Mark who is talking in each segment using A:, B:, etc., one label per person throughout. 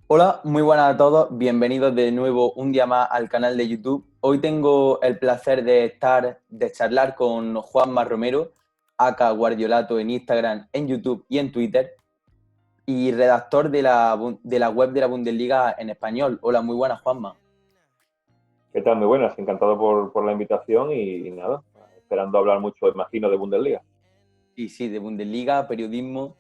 A: Hola, muy buenas a todos. Bienvenidos de nuevo un día más al canal de YouTube. Hoy tengo el placer de charlar con Juanma Romero, aka Guardiolato en Instagram, en YouTube y en Twitter, y redactor de la web de la Bundesliga en español. Hola, muy buenas, Juanma.
B: ¿Qué tal? Muy buenas, encantado por la invitación y nada, esperando hablar mucho, imagino, de Bundesliga.
A: Sí, sí, de Bundesliga, periodismo.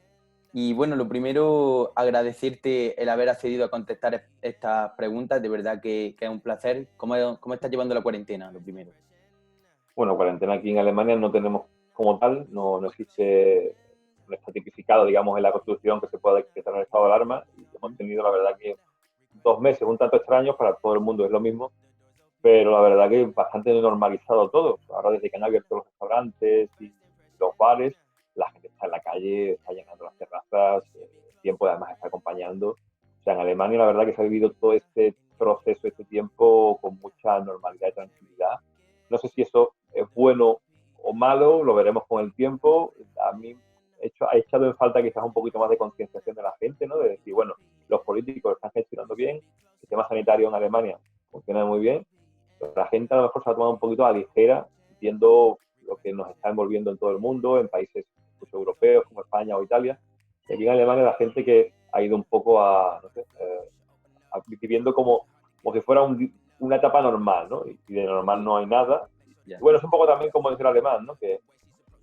A: Y bueno, lo primero, agradecerte el haber accedido a contestar estas preguntas. De verdad que es un placer. ¿Cómo estás llevando la cuarentena? Lo primero.
B: Bueno, cuarentena aquí en Alemania no tenemos como tal, no existe, no está tipificado, digamos, en la Constitución que se pueda decretar un estado de alarma y hemos tenido, la verdad, que 2 meses un tanto extraños para todo el mundo, es lo mismo, pero la verdad que bastante normalizado todo. Ahora desde que han abierto los restaurantes y los bares, la gente está en la calle, está llenando las terrazas, el tiempo además está acompañando. O sea, en Alemania la verdad que se ha vivido todo este proceso, este tiempo con mucha normalidad y tranquilidad. No sé si eso es bueno o malo, lo veremos con el tiempo. A mí ha echado en falta quizás un poquito más de concienciación de la gente, ¿no? De decir, bueno, los políticos están gestionando bien, el sistema sanitario en Alemania funciona muy bien, pero la gente a lo mejor se ha tomado un poquito a la ligera, viendo lo que nos está envolviendo en todo el mundo, en países pues, europeos como España o Italia. Y aquí en Alemania la gente que ha ido un poco a, no sé, viviendo como si fuera una etapa normal, ¿no? Y de normal
A: Sí,
B: no hay nada. Y
A: ya.
B: bueno, es un poco también como dice el alemán, ¿no? Que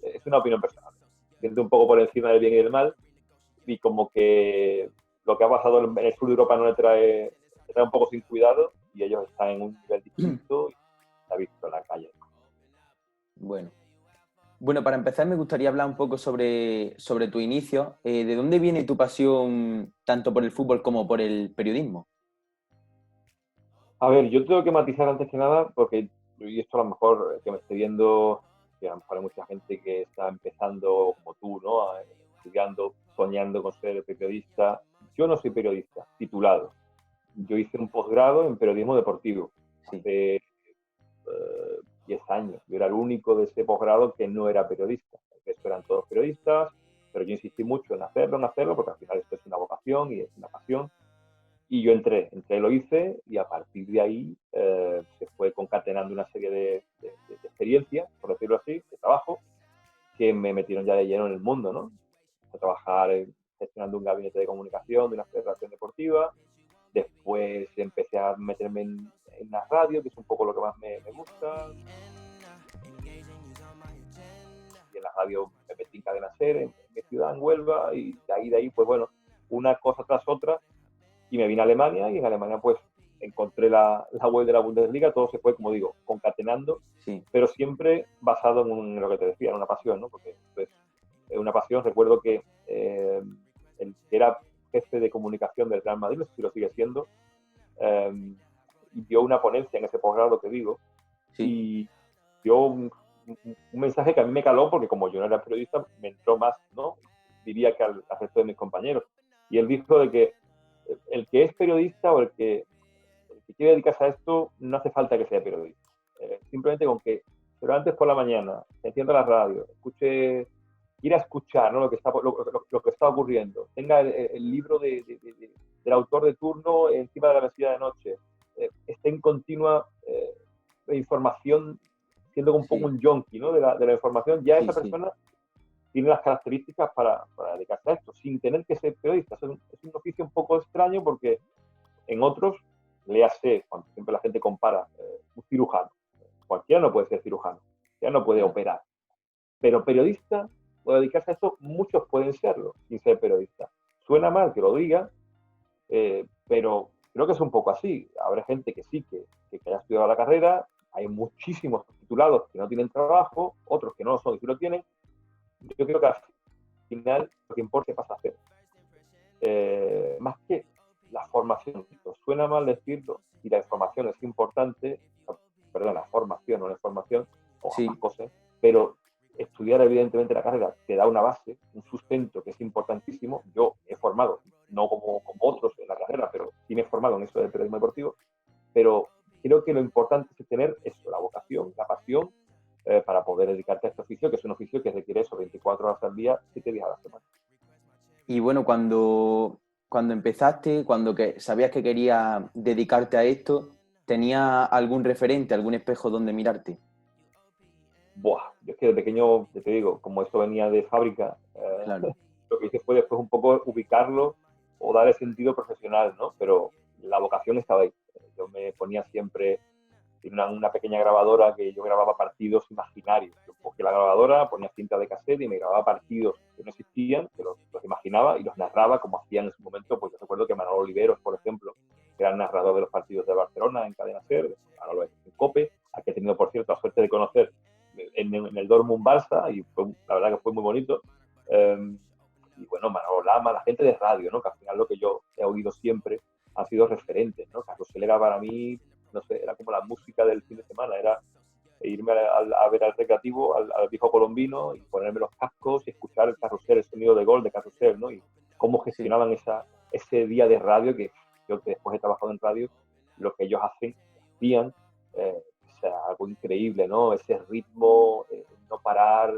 B: es una opinión personal. Siente un poco por encima del bien y del mal y como que lo que ha pasado en el sur de Europa no le trae un poco sin cuidado y ellos están en un nivel distinto y se ha visto en la calle.
A: Bueno. Bueno, para empezar me gustaría hablar un poco sobre tu inicio. ¿De dónde viene tu pasión tanto por el fútbol como por el periodismo?
B: A ver, yo tengo que matizar antes que nada, porque, y esto a lo mejor que me esté viendo, que a lo mejor hay mucha gente que está empezando como tú, ¿no? Estudiando, soñando con ser periodista. Yo no soy periodista, titulado. Yo hice un posgrado en periodismo deportivo
A: Sí,
B: hace 10 años. Yo era el único de ese posgrado que no era periodista. El resto eran todos periodistas, pero yo insistí mucho en hacerlo, porque al final esto es una vocación y es una pasión. Y yo entré, lo hice y a partir de ahí se fue concatenando una serie de experiencias, por decirlo así, de trabajo, que me metieron ya de lleno en el mundo, ¿no? A trabajar gestionando un gabinete de comunicación de una federación deportiva. Después empecé a meterme en la radio, que es un poco lo que más me gusta. Y en la radio me metí en Cadena Ser, en mi ciudad, en Huelva, y de ahí, pues bueno, una cosa tras otra, y me vine a Alemania, y en Alemania pues encontré la web de la Bundesliga, todo se fue, como digo, concatenando,
A: sí,
B: pero siempre basado en lo que te decía, en una pasión, ¿no? Porque pues, es una pasión, recuerdo que el que era jefe de comunicación del Real Madrid, no sé si lo sigue siendo, eh, y dio una ponencia en ese posgrado que digo,
A: sí.
B: y dio un mensaje que a mí me caló porque como yo no era periodista, me entró más, ¿no? Diría que al resto de mis compañeros. Y él dijo de que el que es periodista o el que quiere dedicarse a esto, no hace falta que sea periodista. Simplemente con que se levante por la mañana, se encienda la radio, ir a escuchar, ¿no? lo que está ocurriendo, tenga el libro del autor de turno encima de la mesilla de noche, esté en continua información, siendo un poco
A: Sí,
B: un junkie, ¿no? de la información, ya
A: sí,
B: esa
A: sí.
B: persona tiene las características para dedicarse a esto, sin tener que ser periodista. Es un oficio un poco extraño porque en otros, léase, cuando siempre la gente compara, un cirujano. Cualquiera no puede ser cirujano, ya no puede
A: Ya.
B: operar. Pero periodista, o dedicarse a esto, muchos pueden serlo sin ser periodista. Suena mal que lo diga, pero creo que es un poco así. Habrá gente que sí, que haya estudiado la carrera, hay muchísimos titulados que no tienen trabajo, otros que no lo son y sí lo tienen. Yo creo que al final lo que importa es pasar a hacer. Más que la formación, suena mal decirlo, y la información es importante, perdón, la formación, no la información, o ambas
A: Sí,
B: cosas, pero estudiar evidentemente la carrera te da una base, un sustento que es importantísimo. Yo he formado, no como otros en la carrera, pero sí me he formado en eso del periodismo deportivo, pero creo que lo importante es tener eso, la vocación, la pasión, para poder dedicarte a este oficio, que es un oficio que requiere eso, 24 horas al día, 7 días a la semana.
A: y bueno, cuando empezaste, cuando sabías que querías dedicarte a esto, ¿tenías algún referente, algún espejo donde mirarte?
B: Buah, yo es que de pequeño, ya te digo, como esto venía de fábrica,
A: Claro,
B: lo que hice fue después un poco ubicarlo o dar el sentido profesional, ¿no? Pero la vocación estaba ahí. Yo me ponía siempre en una pequeña grabadora que yo grababa partidos imaginarios. Yo cogía la grabadora, ponía cinta de cassette y me grababa partidos que no existían, que los imaginaba y los narraba como hacían en su momento. Pues yo recuerdo que Manolo Oliveros, por ejemplo, que era el narrador de los partidos de Barcelona en Cadena SER, ahora lo es en COPE, al que he tenido, por cierto, la suerte de conocer en el Dortmund Barça, y la verdad que fue muy bonito. Eh, y bueno, Manolo Lama, la gente de radio, ¿no? Que al final lo que yo he oído siempre han sido referentes, ¿no? Carrusel era para mí, no sé, era como la música del fin de semana, era irme a ver al recreativo, al viejo colombino, y ponerme los cascos y escuchar el carrusel, el sonido de gol de carrusel, ¿no? Y cómo
A: sí.
B: gestionaban ese día de radio, que yo que después he trabajado en radio, lo que ellos hacían, o sea, algo increíble, ¿no? Ese ritmo, no parar,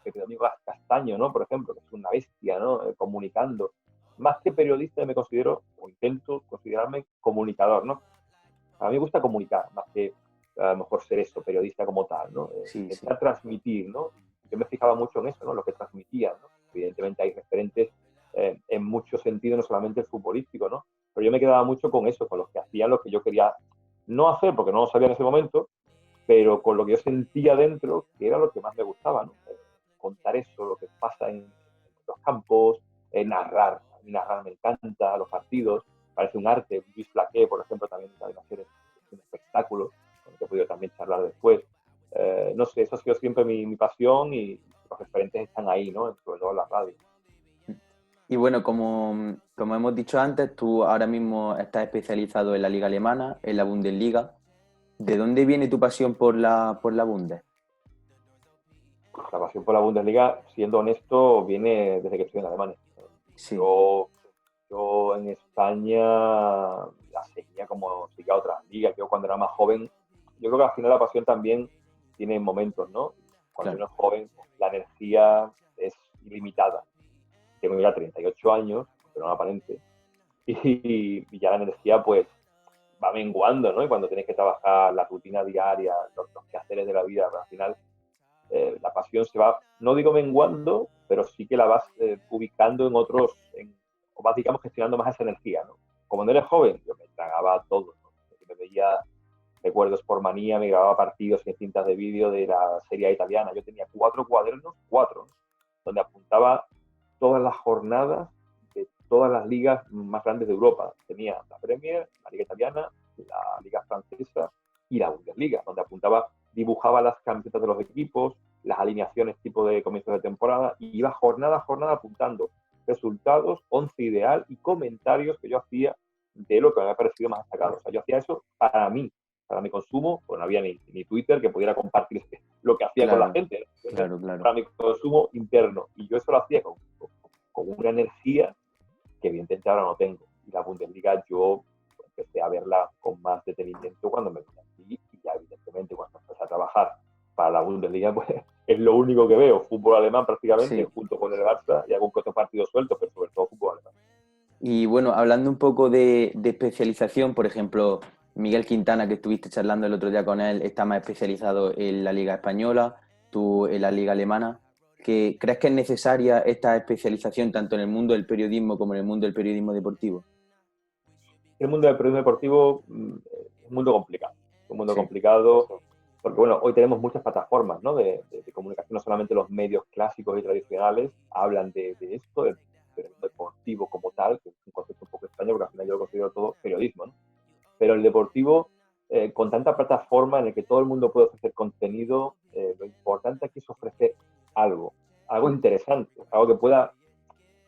B: que mi amigo Castaño, ¿no? Por ejemplo, que es una bestia, ¿no? Comunicando. Más que periodista me considero, o intento considerarme comunicador, ¿no? A mí me gusta comunicar, más que a lo mejor ser eso, periodista como tal, ¿no?
A: Sí, sí.
B: Intentar transmitir, ¿no? Yo me fijaba mucho en eso, ¿no? Lo que transmitían, ¿no? Evidentemente hay referentes en muchos sentidos, no solamente el futbolístico, ¿no? Pero yo me quedaba mucho con eso, con los que hacían lo que yo quería no hacer, porque no lo sabía en ese momento, pero con lo que yo sentía dentro, que era lo que más me gustaba, ¿no? Contar eso, lo que pasa en los campos, narrar. A mí narrar me encanta, los partidos, parece un arte. Luis Flaqué, por ejemplo, también sabe hacer un espectáculo, con el que he podido también charlar después. No sé, eso ha sido siempre mi pasión y los referentes están ahí, ¿no? Sobre todo en la radio.
A: Y bueno, como hemos dicho antes, tú ahora mismo estás especializado en la liga alemana, en la Bundesliga. ¿De dónde viene tu pasión por la Bundes?
B: La pasión por la Bundesliga, siendo honesto, viene desde que estoy en Alemania.
A: Sí,
B: Yo, yo en España la seguía como seguía otras ligas. Yo cuando era más joven, yo creo que al final la pasión también tiene momentos, ¿no? Cuando
A: claro.
B: uno es joven, pues, la energía es ilimitada. Tengo ya 38 años, pero no aparente, y ya la energía pues va menguando, ¿no? Y cuando tienes que trabajar la rutina diaria, los quehaceres de la vida, pues, al final la pasión se va, no digo menguando, pero sí que la vas ubicando en otros, o vas, digamos, gestionando más esa energía, ¿no? Como no eres joven, yo me tragaba todo, ¿no? Me veía, recuerdo Sportmanía, me grababa partidos en cintas de vídeo de la Serie A italiana. Yo tenía 4 cuadernos, ¿no? Donde apuntaba todas las jornadas de todas las ligas más grandes de Europa. Tenía la Premier, la Liga Italiana, la Liga Francesa y la Bundesliga, donde apuntaba, dibujaba las camisetas de los equipos, las alineaciones tipo de comienzos de temporada, y iba jornada a jornada apuntando resultados, once ideal y comentarios que yo hacía de lo que me había parecido más destacado. O sea, yo hacía eso para mí, para mi consumo, pues no había ni Twitter que pudiera compartir lo que hacía con la
A: Claro,
B: gente, ¿no?
A: claro, claro.
B: Para mi consumo interno. Y yo eso lo hacía con una energía que evidentemente ahora no tengo. Y la Bundesliga yo empecé a verla con más detenimiento cuando me vine aquí, y ya evidentemente cuando empecé a trabajar para la Bundesliga, pues es lo único que veo, fútbol alemán prácticamente,
A: Sí.
B: junto con el Barça y algún otro partido suelto, pero sobre todo fútbol alemán.
A: Y bueno, hablando un poco de especialización, por ejemplo, Miguel Quintana, que estuviste charlando el otro día con él, está más especializado en la Liga Española, tú en la Liga Alemana. ¿Crees que es necesaria esta especialización tanto en el mundo del periodismo como en el mundo del periodismo deportivo?
B: El mundo del periodismo deportivo es un mundo complicado, un mundo
A: Sí,
B: complicado porque bueno, hoy tenemos muchas plataformas, ¿no? de comunicación, no solamente los medios clásicos y tradicionales hablan de esto, del periodismo deportivo como tal, que es un concepto un poco extraño porque al final yo lo considero todo periodismo, ¿no? Pero el deportivo, con tanta plataforma en el que todo el mundo puede ofrecer contenido, lo importante aquí es ofrecer algo, algo interesante, algo que pueda,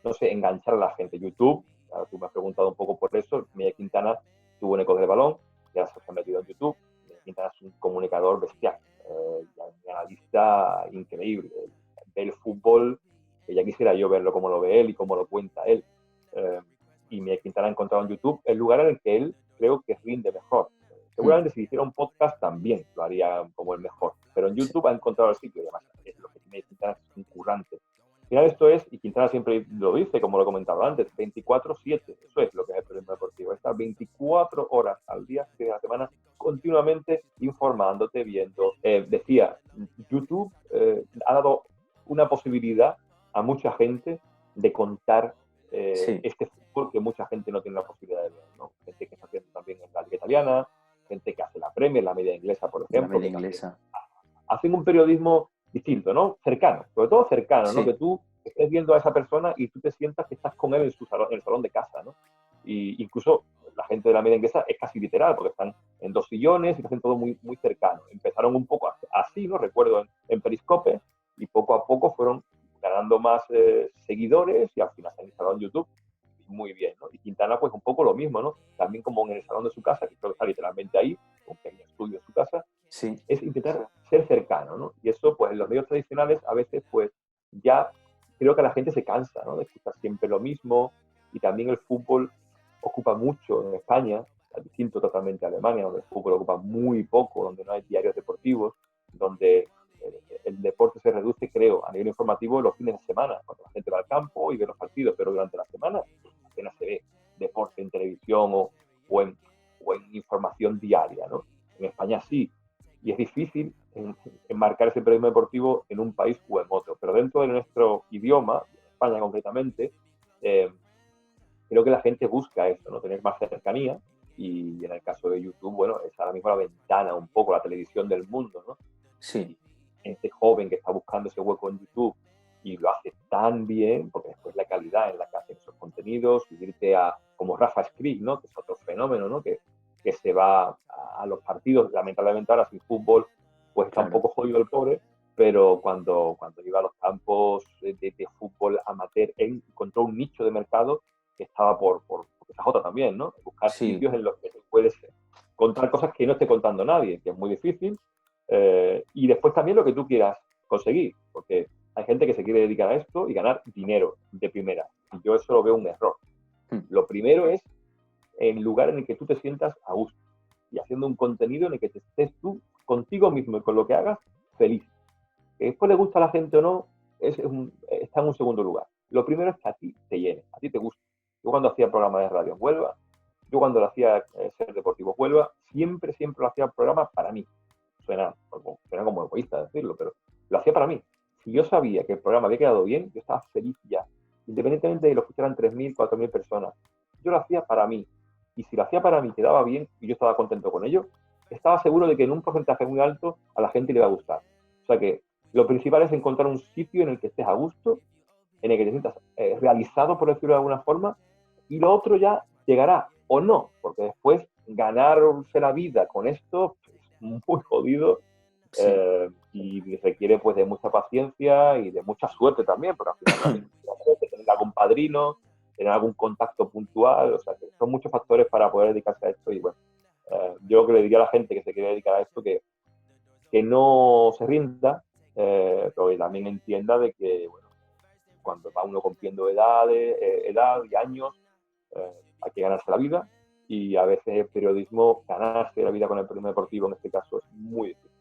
B: no sé, enganchar a la gente. YouTube, ahora tú me has preguntado un poco por eso, Miguel Quintana tuvo un eco de balón, ya se ha metido en YouTube. Miguel Quintana es un comunicador bestial, un analista increíble, ve el fútbol, que ya quisiera yo verlo como lo ve él y cómo lo cuenta él. Eh, y Miguel Quintana ha encontrado en YouTube el lugar en el que él creo que rinde mejor. Seguramente si hiciera un podcast también lo haría como el mejor, pero en
A: sí.
B: YouTube ha encontrado el sitio, y además es lo que tiene Quintana, es un currante. final esto es, y Quintana siempre lo dice, como lo he comentado antes, 24/7, eso es lo que es el periodismo deportivo, estar 24 horas al día, 7 días a la semana, continuamente informándote, viendo. Decía, YouTube ha dado una posibilidad a mucha gente de contar
A: Sí,
B: este fútbol que mucha gente no tiene la posibilidad de ver, ¿no? Gente que está haciendo también en la Liga Italiana, gente que hace la Premier, la media inglesa, por
A: la
B: ejemplo,
A: media
B: que también
A: inglesa.
B: hacen un periodismo distinto, ¿no? Cercano, sobre todo cercano, ¿no?
A: Sí,
B: Que tú estés viendo a esa persona y tú te sientas que estás con él en su salón, en el salón de casa, ¿no? Y incluso la gente de la media inglesa es casi literal, porque están en 2 sillones y hacen todo muy, muy cercano. Empezaron un poco así, ¿no? Recuerdo en Periscope, y poco a poco fueron ganando más seguidores y al final se han instalado en YouTube muy bien, ¿no? Y Quintana, pues un poco lo mismo, ¿no? También como en el salón de su casa, que creo que está literalmente ahí, un pequeño estudio en su casa,
A: sí,
B: es intentar ser cercano, ¿no? Y eso, pues en los medios tradicionales, a veces, pues ya creo que la gente se cansa, ¿no? De escuchar siempre lo mismo, y también el fútbol ocupa mucho en España, distinto totalmente a Alemania, donde el fútbol ocupa muy poco, donde no hay diarios deportivos, donde el deporte se reduce, creo, a nivel informativo los fines de semana, cuando la gente va al campo y ve los partidos, pero durante la semana apenas se ve deporte en televisión o en información diaria, ¿no? En España sí, y es difícil enmarcar ese periodismo deportivo en un país o en otro, pero dentro de nuestro idioma, España concretamente, eh, creo que la gente busca eso, ¿no? Tener más cercanía, y en el caso de YouTube, bueno, es ahora mismo la ventana, un poco la televisión del mundo, ¿no?
A: sí,
B: Y gente joven que está buscando ese hueco en YouTube y lo hace tan bien, porque después la calidad en la que hacen esos contenidos, irte a, como Rafa Skrik, ¿no? Que es otro fenómeno, ¿no? Que se va a los partidos, lamentablemente ahora sin fútbol, pues está un
A: claro.
B: poco jodido el pobre, pero cuando iba a los campos de fútbol amateur, él encontró un nicho de mercado que estaba porque esa Jota también, ¿no? Buscar
A: Sí,
B: sitios en los que tú puedes contar cosas que no esté contando nadie, que es muy difícil, y después también lo que tú quieras conseguir, porque hay gente que se quiere dedicar a esto y ganar dinero de primera, y yo eso lo veo un error.
A: mm,
B: Lo primero es el lugar en el que tú te sientas a gusto y haciendo un contenido en el que te estés tú contigo mismo y con lo que hagas feliz. Que después le gusta a la gente o no, está en un segundo lugar. Lo primero es que a ti te llene, a ti te guste. Yo cuando hacía programas de radio en Huelva, yo cuando lo hacía Ser Deportivo Huelva, siempre, siempre lo hacía el programa para mí. Suena como egoísta decirlo, pero lo hacía para mí. Si yo sabía que el programa había quedado bien, yo estaba feliz ya. Independientemente de que lo escucharan 3.000, 4.000 personas. Yo lo hacía para mí. Y si lo hacía para mí, quedaba bien y yo estaba contento con ello, estaba seguro de que en un porcentaje muy alto a la gente le iba a gustar. O sea que lo principal es encontrar un sitio en el que estés a gusto, en el que te sientas realizado, por decirlo de alguna forma, y lo otro ya llegará o no, porque después ganarse la vida con esto es muy jodido,
A: sí.
B: y requiere pues de mucha paciencia y de mucha suerte también, porque al final también hay que tener algún padrino, tener algún contacto puntual, o sea que son muchos factores para poder dedicarse a esto. Y bueno, yo lo que le diría a la gente que se quiere dedicar a esto, que no se rinda, pero que también entienda de que, bueno, cuando va uno cumpliendo edad y años, hay que ganarse la vida, y a veces el periodismo, ganarse la vida con el periodismo deportivo en este caso, es muy difícil.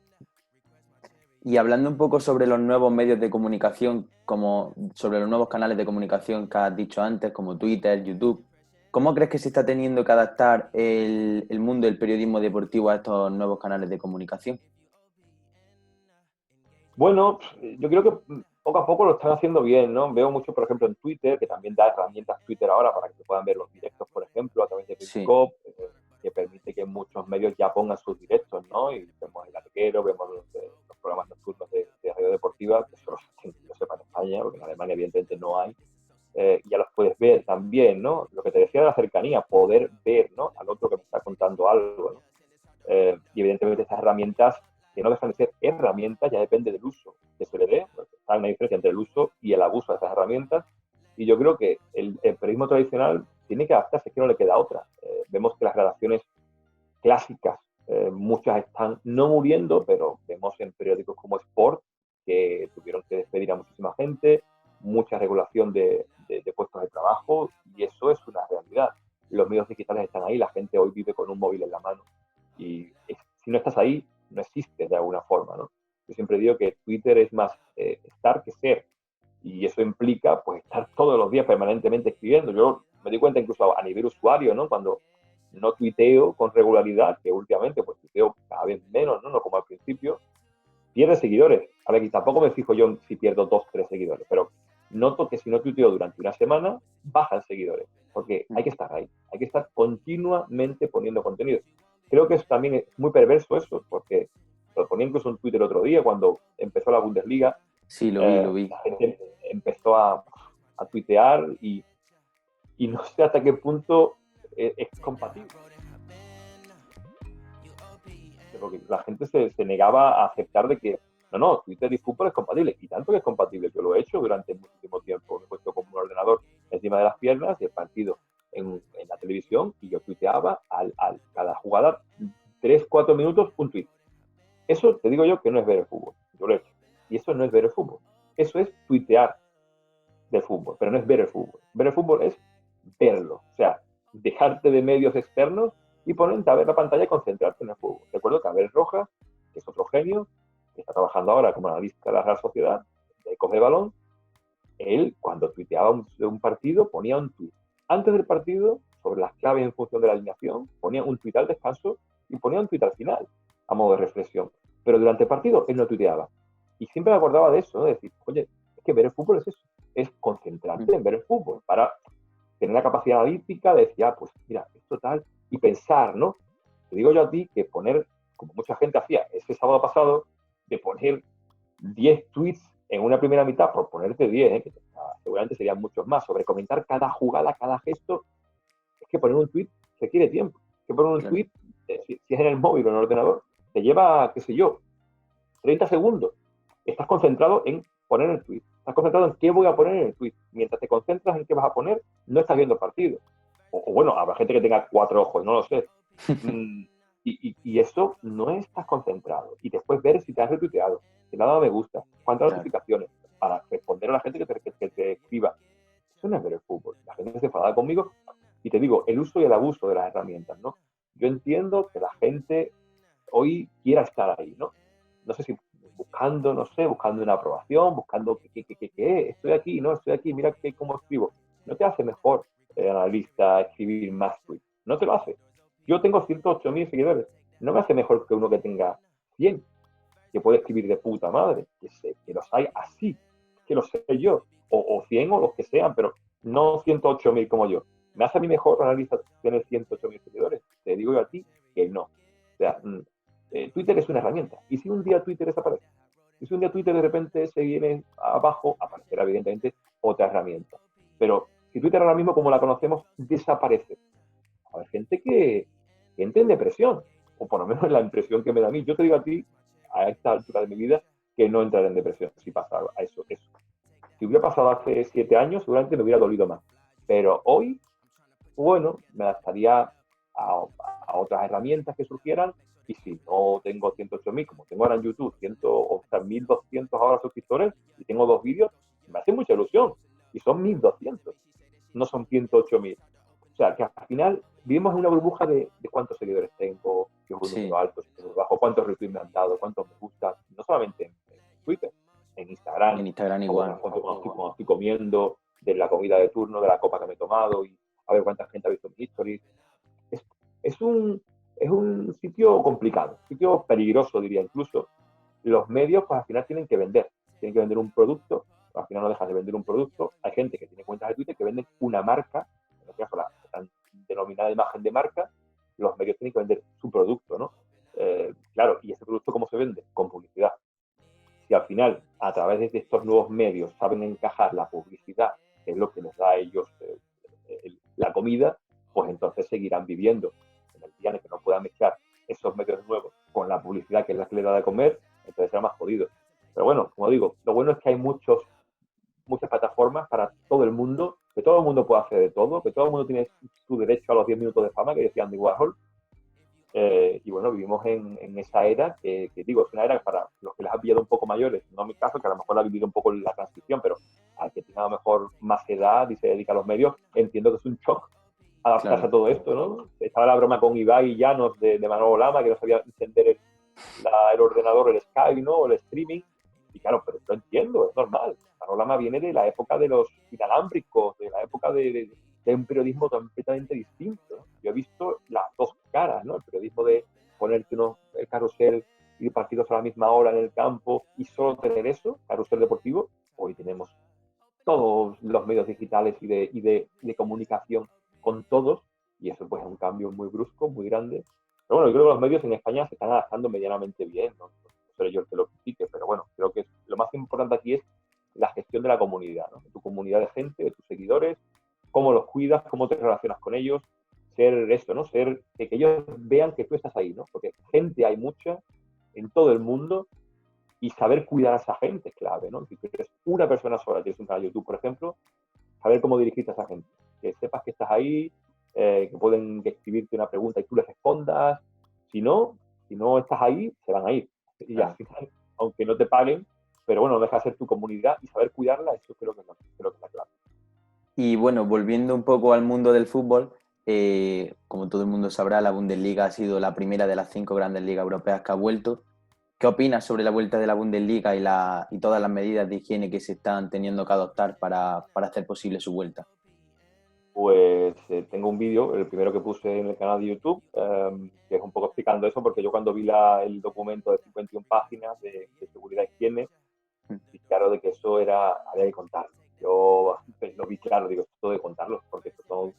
A: Y hablando un poco sobre los nuevos medios de comunicación, como sobre los nuevos canales de comunicación que has dicho antes, como Twitter, YouTube, ¿cómo crees que se está teniendo que adaptar el mundo del periodismo deportivo a estos nuevos canales de comunicación?
B: Bueno, yo creo que poco a poco lo están haciendo bien, ¿no? Veo mucho, por ejemplo, en Twitter, que también da herramientas Twitter ahora para que se puedan ver los directos, por ejemplo, a través de
A: Sí,
B: Periscope, que permite que muchos medios ya pongan sus directos, ¿no? Y vemos el arquero, vemos los programas nocturnos de radio deportiva, que solo que yo sepa en España, porque en Alemania evidentemente no hay, ya los puedes ver también, ¿no? Lo que te decía de la cercanía, poder ver, ¿no? Al otro que me está contando algo, ¿no? Y evidentemente estas herramientas, que no dejan de ser herramientas, ya depende del uso que se le dé, porque está una diferencia entre el uso y el abuso de estas herramientas, y yo creo que el periodismo tradicional tiene que adaptarse, es que no le queda otra. Vemos que las redacciones clásicas, muchas están no muriendo, pero vemos en periódicos como Sport que tuvieron que despedir a muchísima gente, mucha regulación de puestos de trabajo, y eso es una realidad. Los medios digitales están ahí, la gente hoy vive con un móvil en la mano, y si no estás ahí, no existes de alguna forma, ¿no? Yo siempre digo que Twitter es más estar que ser, y eso implica pues estar todos los días permanentemente escribiendo. Yo me di cuenta incluso a nivel usuario, ¿no? Cuando no tuiteo con regularidad, que últimamente pues tuiteo cada vez menos, ¿no? No como al principio, pierde seguidores. A ver, y tampoco me fijo yo si pierdo 2, 3 seguidores, pero noto que si no tuiteo durante una semana, bajan seguidores, porque hay que estar ahí, hay que estar continuamente poniendo contenido. Creo que también es muy perverso eso, porque lo ponía incluso en Twitter otro día, cuando empezó la Bundesliga,
A: Sí, lo vi.
B: la gente empezó a tuitear y no sé hasta qué punto es compatible. Porque la gente se negaba a aceptar de que no, Twitter y fútbol es compatible, y tanto que es compatible. Yo lo he hecho durante muchísimo tiempo, me he puesto como un ordenador encima de las piernas y el partido en la televisión, y yo tuiteaba cada jugada 3, 4 minutos un tuit. Eso te digo yo que no es ver el fútbol, yo lo he hecho, y eso no es ver el fútbol, eso es tuitear de fútbol, pero no es ver el fútbol. Ver el fútbol es verlo, o sea, dejarte de medios externos y ponerte a ver la pantalla y concentrarte en el fútbol. Recuerdo que Abel Rojas, que es otro genio, que está trabajando ahora como analista de la Real Sociedad, de Coge Balón, él cuando tuiteaba un partido ponía un tuit. Antes del partido, sobre las claves en función de la alineación, ponía un tuit al descanso y ponía un tuit al final, a modo de reflexión. Pero durante el partido él no tuiteaba. Y siempre me acordaba de eso, ¿no? De decir, oye, es que ver el fútbol es eso, es concentrarte en ver el fútbol, para tener la capacidad analítica de decir, pues mira, esto tal, y pensar, ¿no? Te digo yo a ti que poner, como mucha gente hacía ese sábado pasado, de poner 10 tweets en una primera mitad, por ponerte 10, que seguramente serían muchos más, sobre comentar cada jugada, cada gesto, es que poner un tweet requiere tiempo. Es que poner un tweet, si es en el móvil o en el ordenador, te lleva, qué sé yo, 30 segundos. Estás concentrado en poner el tweet. Estás concentrado en qué voy a poner en el tweet. Mientras te concentras en qué vas a poner, no estás viendo el partido. O bueno, habrá gente que tenga 4 ojos, no lo sé. Y eso no estás concentrado. Y después ver si te has retuiteado, si te ha dado me gusta, cuántas notificaciones, para responder a la gente que te escriba. Eso no es ver el fútbol. La gente se enfada conmigo. Y te digo, el uso y el abuso de las herramientas, ¿no? Yo entiendo que la gente hoy quiera estar ahí, ¿no? No sé si buscando, no sé, buscando una aprobación, buscando estoy aquí, no, estoy aquí, mira cómo escribo. No te hace mejor analista escribir más tweets, no te lo hace. Yo tengo 108.000 seguidores, no me hace mejor que uno que tenga 100, que puede escribir de puta madre, que los hay así, que los sé yo, o 100 o los que sean, pero no 108.000 como yo. Me hace a mí mejor analista tener 108.000 seguidores. Te digo yo a ti que no. O sea, Twitter es una herramienta. Y si un día Twitter desaparece, y si un día Twitter de repente se viene abajo, aparecerá evidentemente otra herramienta. Pero si Twitter ahora mismo, como la conocemos, desaparece, hay gente que entra en depresión, o por lo menos la impresión que me da a mí. Yo te digo a ti, a esta altura de mi vida, que no entraré en depresión si pasa a eso. Si hubiera pasado hace 7 años, seguramente me hubiera dolido más. Pero hoy, bueno, me adaptaría a otras herramientas que surgieran, y si no tengo 108.000, como tengo ahora en YouTube, 1.200 ahora suscriptores, y tengo 2 vídeos, me hace mucha ilusión. Y son 1.200, no son 108.000. O sea, que al final vivimos en una burbuja de cuántos seguidores tengo, si es un número alto, si es un número bajo, cuántos retweets me han dado, cuántos me gustan, no solamente en Twitter, en Instagram.
A: En Instagram igual.
B: Cuando estoy comiendo, de la comida de turno, de la copa que me he tomado, y a ver cuánta gente ha visto mis stories. Es un sitio complicado, un sitio peligroso, diría incluso. Los medios, pues al final tienen que vender un producto, al final no dejas de vender un producto. Hay gente que tiene cuentas de Twitter que venden una marca, en este caso la tan denominada imagen de marca. Los medios tienen que vender su producto, ¿no? Claro, ¿y ese producto cómo se vende? Con publicidad. Si al final, a través de estos nuevos medios, saben encajar la publicidad, que es lo que les da a ellos la comida, pues entonces seguirán viviendo. En el día en el que no puedan mezclar esos medios nuevos con la publicidad, que es la que les da de comer, entonces será más jodido. Pero bueno, como digo, lo bueno es que hay muchas plataformas para todo el mundo, que todo el mundo puede hacer de todo, que todo el mundo tiene su derecho a los 10 minutos de fama, que decía Andy Warhol. Y bueno, vivimos en esa era que digo, es una era para los que les ha pillado un poco mayores, no en mi caso, que a lo mejor la ha vivido un poco en la transición, pero al que tenga a lo mejor más edad y se dedica a los medios, entiendo que es un shock adaptarse a todo esto, ¿no? Estaba la broma con Ibai Llanos de Manolo Lama, que no sabía encender el ordenador, el Skype, ¿no? O el streaming, y claro, pero lo entiendo, es normal. La Rolama viene de la época de los inalámbricos, de la época de un periodismo completamente distinto. Yo he visto las dos caras, ¿no? El periodismo de ponerte el carrusel y partidos a la misma hora en el campo y solo tener eso, carrusel deportivo. Hoy tenemos todos los medios digitales y de comunicación con todos, y eso pues es un cambio muy brusco, muy grande. Pero bueno, yo creo que los medios en España se están adaptando medianamente bien, no seré yo el que lo critique, pero bueno, creo que lo más importante aquí es la gestión de la comunidad, ¿no? De tu comunidad de gente, de tus seguidores, cómo los cuidas, cómo te relacionas con ellos, ser esto, ¿no? Ser que ellos vean que tú estás ahí, ¿no? Porque gente hay mucha en todo el mundo y saber cuidar a esa gente es clave, ¿no? Si tú eres una persona sola, tienes un canal de YouTube, por ejemplo, saber cómo dirigirte a esa gente, que sepas que estás ahí, que pueden escribirte una pregunta y tú les respondas. Si no estás ahí, se van a ir. Y al final, aunque no te paguen, pero bueno, deja de ser tu comunidad y saber cuidarla, eso creo que es la clave.
A: Y bueno, volviendo un poco al mundo del fútbol, como todo el mundo sabrá, la Bundesliga ha sido la primera de las 5 grandes ligas europeas que ha vuelto. ¿Qué opinas sobre la vuelta de la Bundesliga y todas las medidas de higiene que se están teniendo que adoptar para hacer posible su vuelta?
B: Pues tengo un vídeo, el primero que puse en el canal de YouTube, que es un poco explicando eso, porque yo cuando vi el documento de 51 páginas de seguridad y higiene, vi claro de que eso había que contarlo. Yo pues, lo vi claro, digo, esto de contarlo, porque esto son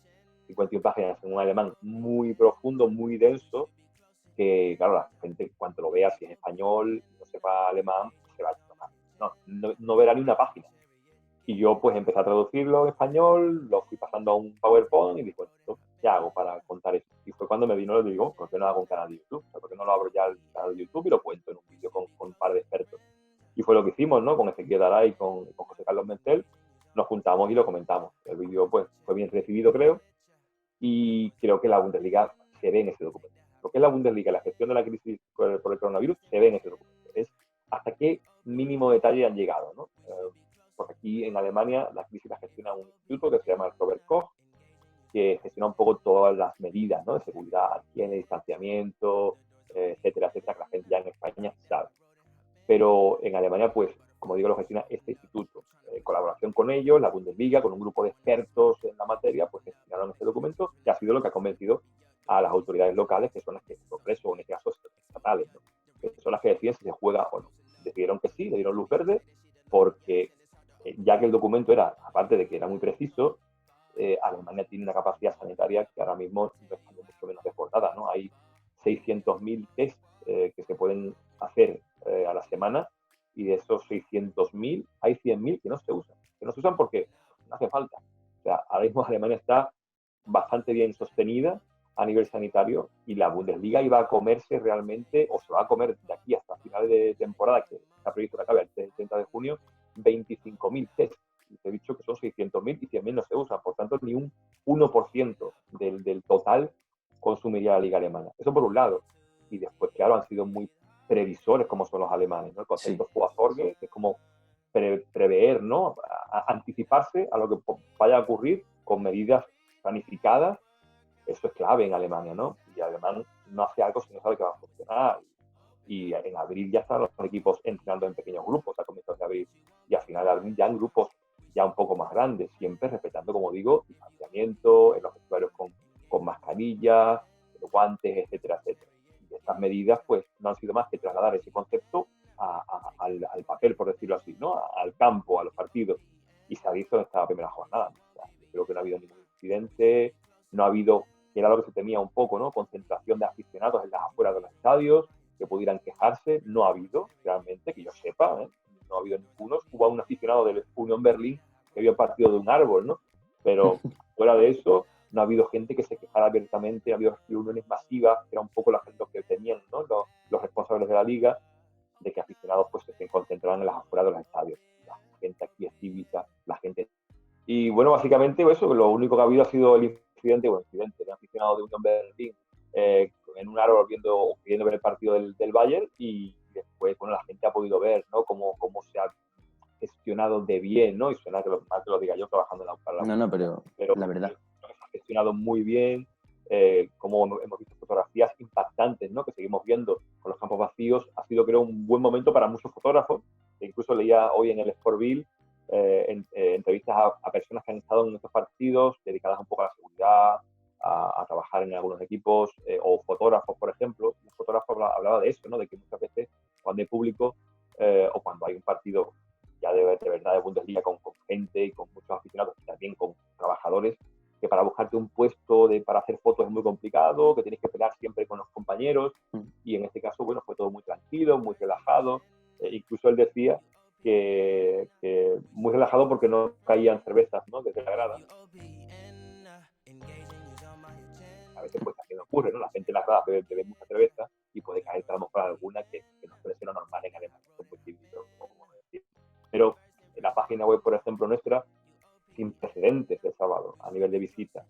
B: 51 páginas en un alemán muy profundo, muy denso, que claro, la gente cuando lo vea, si es español, no sepa alemán, se va a chocar. No verá ni una página. Y yo pues empecé a traducirlo en español, lo fui pasando a un PowerPoint y dije, bueno, ¿qué hago para contar esto? Y fue cuando me vino el digo, ¿por qué no hago un canal de YouTube? ¿Por qué no lo abro ya el canal de YouTube y lo cuento en un vídeo con un par de expertos? Y fue lo que hicimos, ¿no? Con Ezequiel Aray y con José Carlos Mentel, nos juntamos y lo comentamos. El vídeo pues fue bien recibido, creo, y creo que la Bundesliga se ve en ese documento. Lo que es la Bundesliga, la gestión de la crisis por el coronavirus, se ve en ese documento. Es hasta qué mínimo detalle han llegado, ¿no? Porque aquí en Alemania la crisis la gestiona un instituto que se llama el Robert Koch, que gestiona un poco todas las medidas, ¿no? De seguridad, higiene, distanciamiento, etcétera, etcétera, que la gente ya en España sabe. Pero en Alemania, pues, como digo, lo gestiona este instituto. En colaboración con ellos, la Bundesliga, con un grupo de expertos en la materia, pues gestionaron este documento, que ha sido lo que ha convencido a las autoridades locales, que son las que, en Congreso, o en este caso estatales, ¿no? Que son las que deciden si se juega o no. Decidieron que sí, le dieron luz verde, porque ya que el documento era, aparte de que era muy preciso, Alemania tiene una capacidad sanitaria que ahora mismo no está mucho menos desbordada, ¿no? Hay 600.000 test que se pueden hacer a la semana, y de esos 600.000 hay 100.000 que no se usan. Que no se usan porque no hace falta. O sea, ahora mismo Alemania está bastante bien sostenida a nivel sanitario y la Bundesliga iba a comerse realmente, o se va a comer de aquí hasta finales de temporada, que está previsto que acabe el 30 de junio, 25.000 test. Y te he dicho que son 600.000 y 100.000 no se usan. Por tanto, ni un 1% del total consumiría la liga alemana. Eso por un lado. Y después, claro, han sido muy previsores como son los alemanes, ¿no? El concepto sí. Vorsorge, que es como prever, ¿no? Anticiparse a lo que vaya a ocurrir con medidas planificadas. Eso es clave en Alemania, ¿no? Y el alemán no hace algo si no sabe que va a funcionar. Y en abril ya están los equipos entrenando en pequeños grupos a comienzos de abril. Y al final de abril ya en grupos ya un poco más grandes, siempre respetando, como digo, distanciamiento, en los vestuarios con mascarillas, guantes, etcétera, etcétera. Y estas medidas, pues, no han sido más que trasladar ese concepto al papel, por decirlo así, ¿no? Al campo, a los partidos. Y se ha visto en esta primera jornada. O sea, creo que no ha habido ningún incidente, no ha habido, que era lo que se temía un poco, ¿no? Concentración de aficionados en las afueras de los estadios, que pudieran quejarse. No ha habido, realmente, que yo sepa, ¿eh? No ha habido ninguno. Hubo un aficionado del Unión Berlín que vio partido de un árbol, ¿no? Pero fuera de eso, no ha habido gente que se quejara abiertamente, ha habido reuniones masivas, que era un poco la gente que tenían, ¿no? Los responsables de la liga, de que aficionados pues se concentraran en las afueras de los estadios. La gente aquí es cívica, la gente... Y bueno, básicamente eso, lo único que ha habido ha sido el incidente de aficionado de Unión Berlín en un árbol queriendo ver el partido del Bayern, y después, bueno, la gente ha podido ver, ¿no? Cómo se ha gestionado de bien, ¿no? Y suena que mal que lo diga yo trabajando en la
A: No, pero la verdad.
B: Se ha gestionado muy bien, como hemos visto fotografías impactantes, ¿no? Que seguimos viendo con los campos vacíos. Ha sido, creo, un buen momento para muchos fotógrafos, incluso leía hoy en el Sportville entrevistas a personas que han estado en estos partidos dedicadas un poco a la seguridad, a trabajar en algunos equipos, o fotógrafos, por ejemplo. Un fotógrafo hablaba de eso, ¿no? De que muchas veces cuando hay público o cuando hay un partido ya de verdad de Bundesliga con gente y con muchos aficionados y también con trabajadores, que para buscarte un puesto para hacer fotos es muy complicado, que tienes que pelear siempre con los compañeros, y en este caso, bueno, fue todo muy tranquilo, muy relajado. Incluso él decía que muy relajado porque no caían cervezas, ¿no?, desde la grada. A veces pues también ocurre, ¿no? La gente en las gradas bebe mucha cerveza y puede caer a lo mejor alguna que no suele ser lo normal en Alemania, pero en la página web, por ejemplo, nuestra, sin precedentes el sábado a nivel de visitas.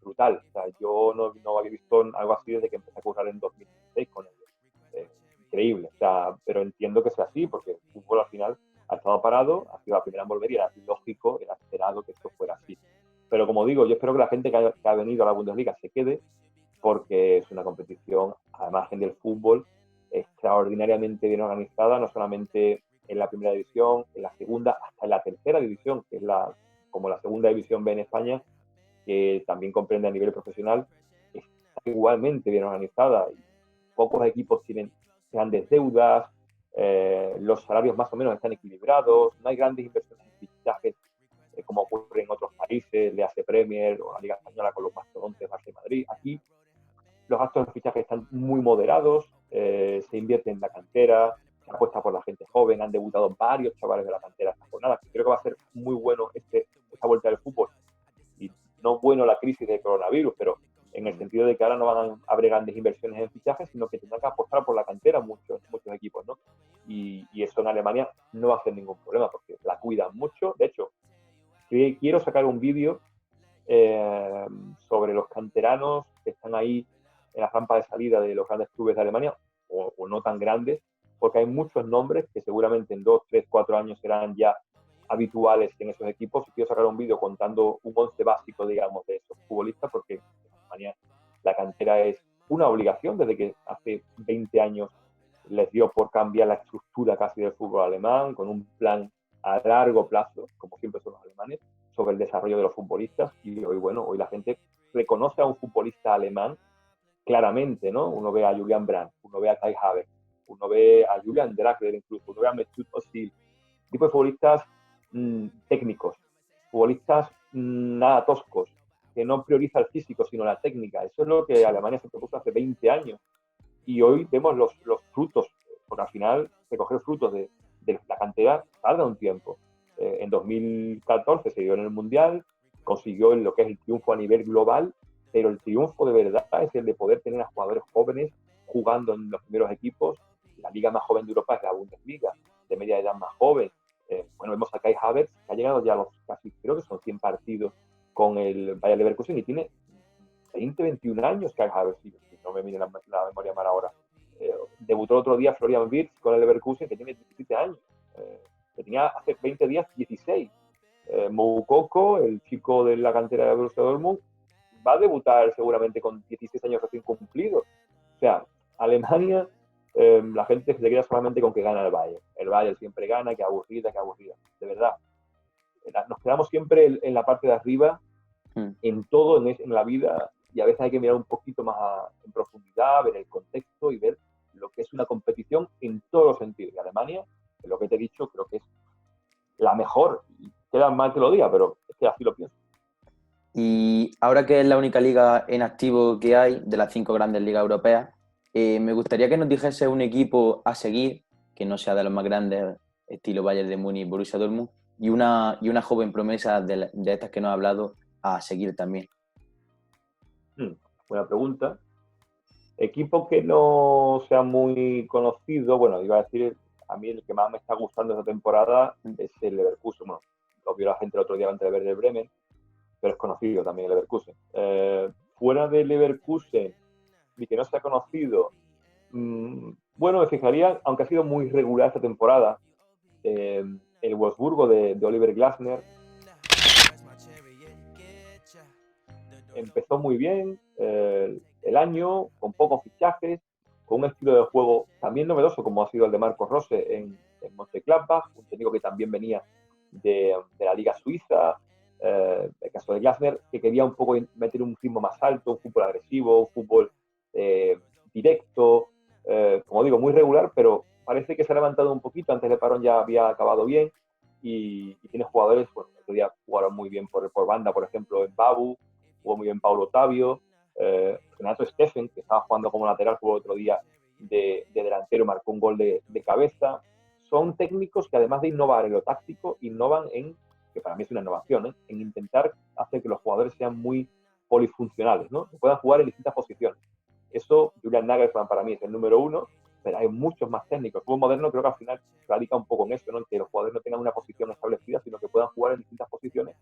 B: Brutal. O sea, yo no había visto algo así desde que empecé a currar en 2016 con ellos. Increíble. O sea, pero entiendo que sea así, porque el fútbol al final ha estado parado, ha sido la primera en volver y era lógico, era esperado que esto fuera así. Pero como digo, yo espero que la gente que ha venido a la Bundesliga se quede, porque es una competición, al margen del fútbol, extraordinariamente bien organizada, no solamente en la primera división, en la segunda, hasta en la tercera división, que es como la segunda división B en España, que también comprende a nivel profesional, está igualmente bien organizada. Pocos equipos tienen grandes deudas, los salarios más o menos están equilibrados, no hay grandes inversiones en fichajes como ocurre en otros países, le hace Premier o la Liga Española con los mastodontes Barça y Madrid. Aquí los gastos de fichaje están muy moderados, se invierte en la cantera, se apuesta por la gente joven, han debutado varios chavales de la cantera esta jornada, que creo que va a ser muy bueno esta vuelta del fútbol. Y no bueno la crisis del coronavirus, pero en el sentido de que ahora no van a haber grandes inversiones en fichajes, sino que tendrán que apostar por la cantera muchos equipos, ¿no? Y eso en Alemania no va a ser ningún problema, porque la cuidan mucho. De hecho, quiero sacar un vídeo sobre los canteranos que están ahí en la rampa de salida de los grandes clubes de Alemania, o no tan grandes, porque hay muchos nombres que seguramente en 2, 3, 4 años serán ya habituales en esos equipos. Y quiero sacar un vídeo contando un 11 básico, digamos, de esos futbolistas, porque en Alemania la cantera es una obligación desde que hace 20 años les dio por cambiar la estructura casi del fútbol alemán, con un plan a largo plazo, como siempre son los alemanes, sobre el desarrollo de los futbolistas. Y hoy la gente reconoce a un futbolista alemán claramente, ¿no? Uno ve a Julian Brandt, uno ve a Kai Havertz, uno ve a Julian Draxler incluso, uno ve a Mesut Özil, tipo de futbolistas técnicos, futbolistas nada toscos, que no prioriza el físico, sino la técnica. Eso es lo que Alemania se propuso hace 20 años. Y hoy vemos los frutos, porque al final recoger frutos de la cantera tarda un tiempo. En 2014 se dio en el Mundial, consiguió lo que es el triunfo a nivel global, pero el triunfo de verdad es el de poder tener a jugadores jóvenes jugando en los primeros equipos. La liga más joven de Europa es la Bundesliga, de media edad más joven. Vemos a Kai Havertz, que ha llegado ya a los casi, creo que son 100 partidos con el Bayer Leverkusen, y tiene 20, 21 años Kai Havertz, si no me mire la memoria mal ahora. Debutó el otro día Florian Wirtz con el Leverkusen, que tiene 17 años. Que tenía hace 20 días 16. Moukoko, el chico de la cantera de Borussia Dortmund, va a debutar seguramente con 16 años recién cumplidos. O sea, Alemania, la gente se queda solamente con que gana el Bayern. El Bayern siempre gana, que aburrida, que aburrida. De verdad. Nos quedamos siempre en la parte de arriba, en todo en la vida, y a veces hay que mirar un poquito más en profundidad, ver el contexto y ver lo que es una competición en todos los sentidos. Y Alemania, lo que te he dicho, creo que es la mejor. Y queda mal que lo diga, pero es que así lo pienso.
A: Y ahora que es la única liga en activo que hay de las 5 grandes ligas europeas, me gustaría que nos dijese un equipo a seguir, que no sea de los más grandes, estilo Bayern de Múnich, Borussia Dortmund, y una joven promesa de estas que nos ha hablado a seguir también.
B: Buena pregunta. Equipo que no sea muy conocido, bueno, iba a decir, a mí el que más me está gustando esta temporada es el Leverkusen. Bueno, lo vio la gente el otro día antes de ver el Bremen, pero es conocido también el Leverkusen. Fuera del Leverkusen, y que no sea conocido, bueno, me fijaría, aunque ha sido muy regular esta temporada, el Wolfsburgo de Oliver Glasner. Empezó muy bien el año, con pocos fichajes, con un estilo de juego también novedoso, como ha sido el de Marcos Rose en Mönchengladbach, un técnico que también venía de la Liga Suiza, el caso de Glasner, que quería un poco meter un ritmo más alto, un fútbol agresivo, un fútbol directo, como digo, muy regular, pero parece que se ha levantado un poquito. Antes del parón ya había acabado bien y tiene jugadores, bueno, el otro día jugaron muy bien por banda, por ejemplo, en Babu, jugó muy bien Paulo Ottavio, Renato Steffen, que estaba jugando como lateral, jugó el otro día de delantero, marcó un gol de cabeza. Son técnicos que además de innovar en lo táctico, innovan en, que para mí es una innovación, en intentar hacer que los jugadores sean muy polifuncionales, ¿no? Que puedan jugar en distintas posiciones. Eso, Julian Nagelsmann para mí es el número uno, pero hay muchos más técnicos. El fútbol moderno creo que al final radica un poco en eso, ¿no? En que los jugadores no tengan una posición establecida, sino que puedan jugar en distintas posiciones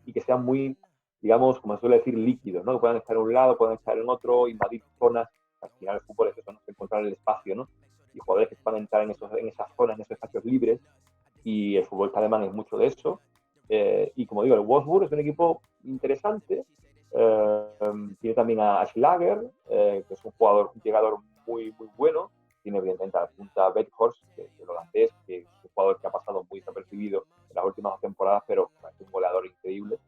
B: y que sean muy, digamos, como se suele decir, líquidos, ¿no? Que puedan estar en un lado, puedan estar en otro, invadir zonas. Al final el fútbol es eso, ¿no? Encontrar el espacio, ¿no? Y jugadores que puedan entrar en esas zonas, en esos espacios libres. Y el fútbol alemán es mucho de eso. Y como digo, el Wolfsburg es un equipo interesante. Tiene también a Schlager, que es un llegador muy, muy bueno. Tiene evidentemente a la punta Weghorst, que es el holandés, que es un jugador que ha pasado muy desapercibido en las últimas temporadas, pero es un goleador increíble.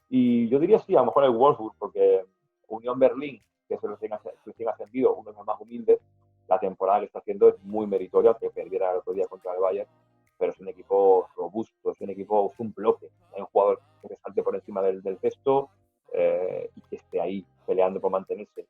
B: Y yo diría sí, a lo mejor el Wolfsburg, porque Unión Berlín, que es el recién ascendido, uno de los más humildes, la temporada que está haciendo es muy meritoria, que perdiera el otro día contra el Bayern, pero es un equipo robusto, es un equipo, es un bloque. Hay un jugador que resalte por encima del cesto y que esté ahí peleando por mantenerse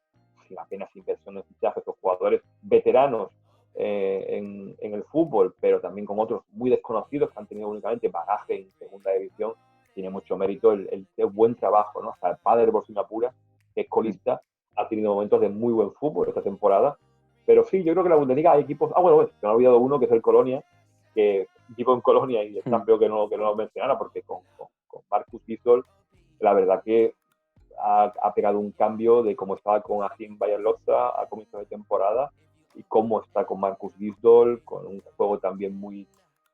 B: sin apenas inversión en fichajes, los jugadores veteranos en el fútbol, pero también con otros muy desconocidos que han tenido únicamente bagaje en segunda división. Tiene mucho mérito el buen trabajo, ¿no? Hasta el padre de Singapura, que es colista, ha tenido momentos de muy buen fútbol esta temporada. Pero sí, yo creo que en la Bundesliga hay equipos. Bueno, se me ha olvidado uno que es el Colonia, que equipo en Colonia, y está feo que no lo mencionara, porque con Marcus Gisdol, la verdad que ha pegado un cambio de cómo estaba con Achim Bayer-Lotza a comienzos de temporada y cómo está con Marcus Gisdol, con un juego también muy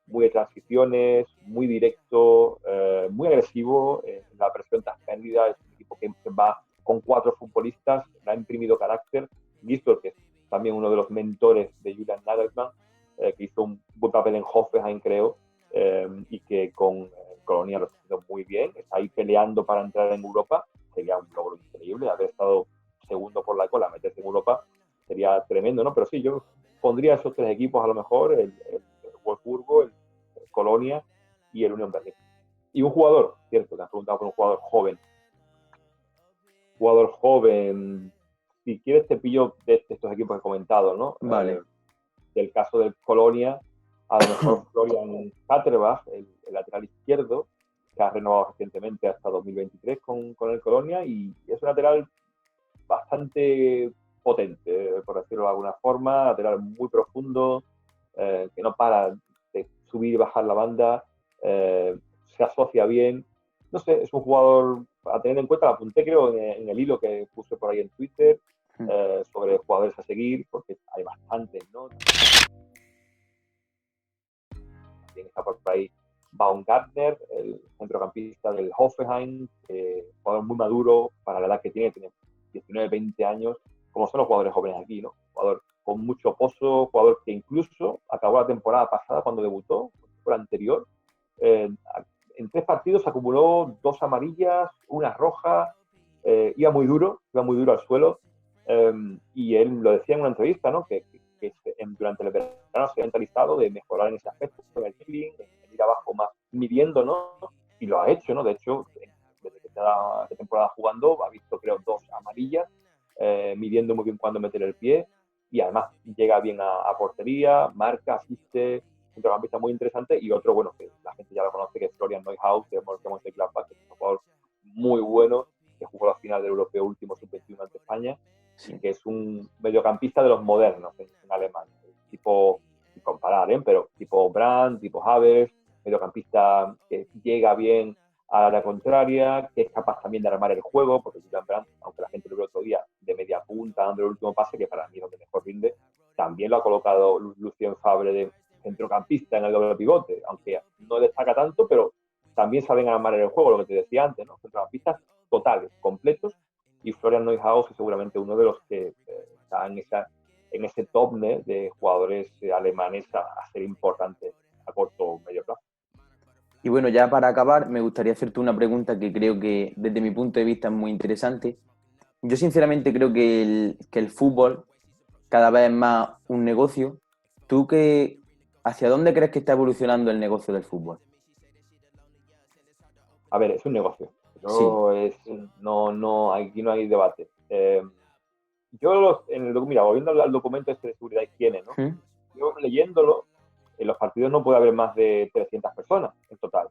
B: de transiciones, muy directo, muy agresivo, la presión tras pérdida. Es un equipo que va con 4 futbolistas, le ha imprimido carácter. Gisdol, que es también uno de los mentores de Julian Nagelsmann, que hizo un buen papel en Hoffenheim, creo, y que con Colonia lo está haciendo muy bien, está ahí peleando para entrar en Europa. Sería un logro increíble, haber estado segundo por la cola, meterse en Europa, sería tremendo, ¿no? Pero sí, yo pondría esos 3 equipos a lo mejor, el Wolfsburgo, el Colonia y el Unión Berlín. Y un jugador, cierto, te has preguntado por un jugador joven. Jugador joven, si quieres te pillo de estos equipos que he comentado, ¿no?
A: Vale.
B: Del caso del Colonia, a lo mejor Florian Katterbach, el lateral izquierdo, que ha renovado recientemente hasta 2023 con el Colonia, y es un lateral bastante potente, por decirlo de alguna forma, lateral muy profundo, que no para de subir y bajar la banda, se asocia bien. No sé, es un jugador a tener en cuenta. La apunté, creo, en el hilo que puse por ahí en Twitter sobre jugadores a seguir, porque hay bastantes, ¿no? También está por ahí Baumgartner, el centrocampista del Hoffenheim, jugador muy maduro para la edad que tiene 19, 20 años, como son los jugadores jóvenes aquí, ¿no? Jugador con mucho pozo, jugador que incluso acabó la temporada pasada cuando debutó, la anterior, en 3 partidos acumuló 2 amarillas, una roja, iba muy duro al suelo, y él lo decía en una entrevista, ¿no? Que durante el verano se ha mentalizado de mejorar en ese aspecto, en el feeling, en ir abajo más midiendo, ¿no? Y lo ha hecho, ¿no? De hecho, desde que está de temporada jugando, ha visto, creo, 2 amarillas, midiendo muy bien cuándo meter el pie, y además llega bien a portería, marca, asiste, un centrocampista muy interesante. Y otro, bueno, que la gente ya lo conoce, que es Florian Neuhaus, de Mönchengladbach, que es un jugador muy bueno, que jugó la final del Europeo último sub-21 ante España, sí, y que es un mediocampista de los modernos en alemán, tipo, sin comparar, pero tipo Brandt, tipo Havertz, mediocampista que llega bien a la contraria, que es capaz también de armar el juego, porque Julian Brandt, aunque la gente lo vio otro día de media punta dando el último pase, que para mí es donde mejor rinde, también lo ha colocado Lucien Favre de centrocampista en el doble pivote, aunque no destaca tanto, pero también saben armar el juego, lo que te decía antes, ¿no? Centrocampistas totales, completos, y Florian Neuhaus es seguramente uno de los que está en ese top de jugadores alemanes a ser importantes corto o medio plazo.
A: Y bueno, ya para acabar, me gustaría hacerte una pregunta que creo que desde mi punto de vista es muy interesante. Yo sinceramente creo que el fútbol cada vez es más un negocio. ¿Tú hacia dónde crees que está evolucionando el negocio del fútbol?
B: A ver, es un negocio.
A: Sí.
B: No, aquí no hay debate. Mira, volviendo al documento este de seguridad y higiene, ¿no?
A: ¿Mm?
B: Yo leyéndolo, en los partidos no puede haber más de 300 personas en total.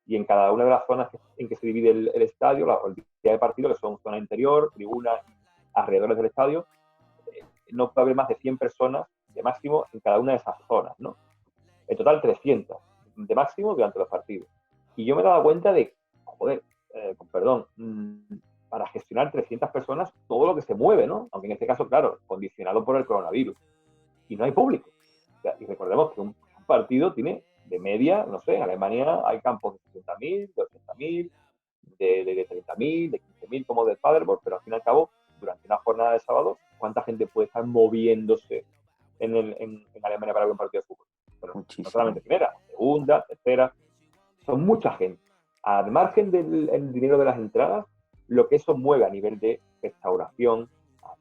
B: Y en cada una de las zonas en que se divide el estadio, la día de partido, que son zona interior, tribuna, alrededores del estadio, no puede haber más de 100 personas de máximo en cada una de esas zonas, ¿no? En total 300 de máximo durante los partidos. Y yo me he dado cuenta de, joder, con perdón, para gestionar 300 personas todo lo que se mueve, ¿no? Aunque en este caso, claro, condicionado por el coronavirus. Y no hay público. O sea, y recordemos que un partido tiene de media, no sé, en Alemania hay campos de 60.000, de 80.000, de 30.000, de 15.000 como del Paderborn, pero al fin y al cabo, durante una jornada de sábado, ¿cuánta gente puede estar moviéndose en Alemania para ver un partido de fútbol? Bueno, no
A: Muchísimo.
B: solamente primera, segunda, tercera, son mucha gente. Al margen del dinero de las entradas, lo que eso mueve a nivel de restauración,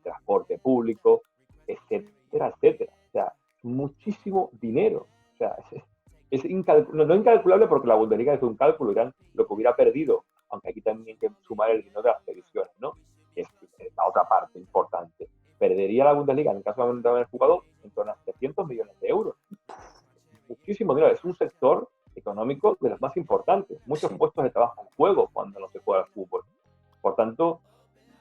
B: transporte público, etcétera, etcétera. O sea, muchísimo dinero. O sea, no incalculable porque la Bundesliga es un cálculo, dirán lo que hubiera perdido, aunque aquí también hay que sumar el dinero de las televisiones, ¿no? Que es la otra parte importante. Perdería la Bundesliga, en el caso de haber jugado, en torno a 300 millones de euros. Muchísimo dinero. Es un sector económico de los más importantes. Muchos
A: Sí.
B: puestos de trabajo en juego cuando no se juega al fútbol. Por tanto,